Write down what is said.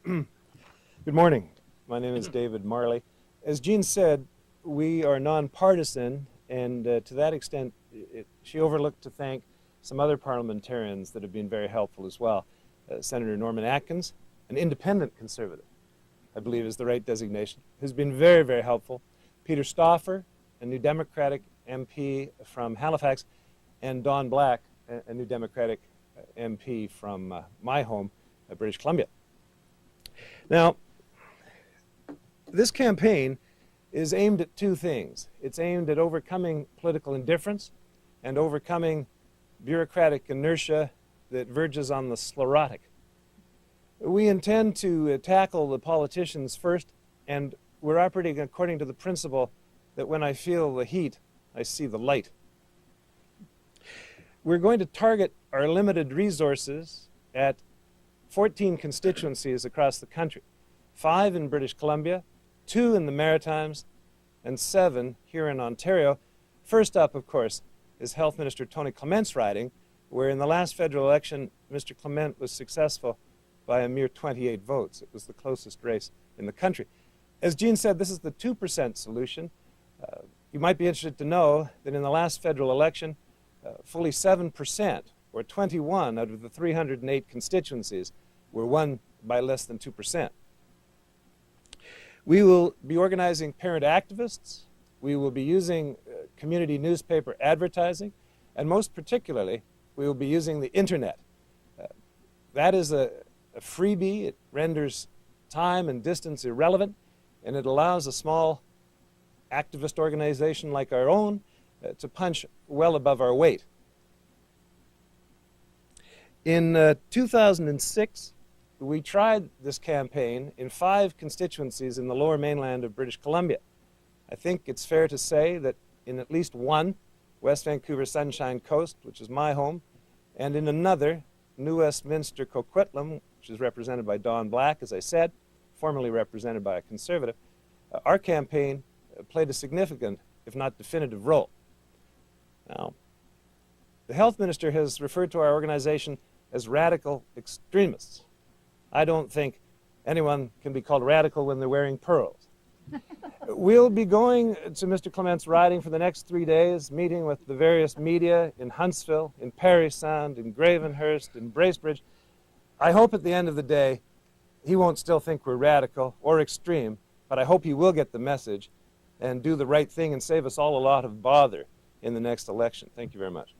Good morning. My name is David Marley. As Jean said, we are nonpartisan, and to that extent, she overlooked to thank some other parliamentarians that have been very helpful as well. Senator Norman Atkins, an independent conservative, I believe is the right designation, who's been very, very helpful. Peter Stauffer, a New Democratic MP from Halifax, and Don Black, a New Democratic MP from my home, British Columbia. Now, this campaign is aimed at two things. It's aimed at overcoming political indifference and overcoming bureaucratic inertia that verges on the sclerotic. We intend to tackle the politicians first, and we're operating according to the principle that when I feel the heat, I see the light. We're going to target our limited resources at 14 constituencies across the country, 5 in British Columbia, 2 in the Maritimes, and 7 here in Ontario. First up, of course, is Health Minister Tony Clement's riding, where in the last federal election, Mr. Clement was successful by a mere 28 votes. It was the closest race in the country. As Jean said, this is the 2% solution. You might be interested to know that in the last federal election, fully 7%, or 21 out of the 308 constituencies, were won by less than 2%. We will be organizing parent activists. We will be using community newspaper advertising, and most particularly, we will be using the internet. That is a freebie. It renders time and distance irrelevant, and it allows a small activist organization like our own to punch well above our weight. In 2006, we tried this campaign in 5 constituencies in the lower mainland of British Columbia. I think it's fair to say that in at least one, West Vancouver Sunshine Coast, which is my home, and in another, New Westminster Coquitlam, which is represented by Don Black, as I said, formerly represented by a conservative, our campaign played a significant, if not definitive, role. Now, the health minister has referred to our organization as radical extremists. I don't think anyone can be called radical when they're wearing pearls. We'll be going to Mr. Clement's riding for the next 3 days, meeting with the various media in Huntsville, in Parry Sound, in Gravenhurst, in Bracebridge. I hope at the end of the day he won't still think we're radical or extreme, but I hope he will get the message and do the right thing and save us all a lot of bother in the next election. Thank you very much.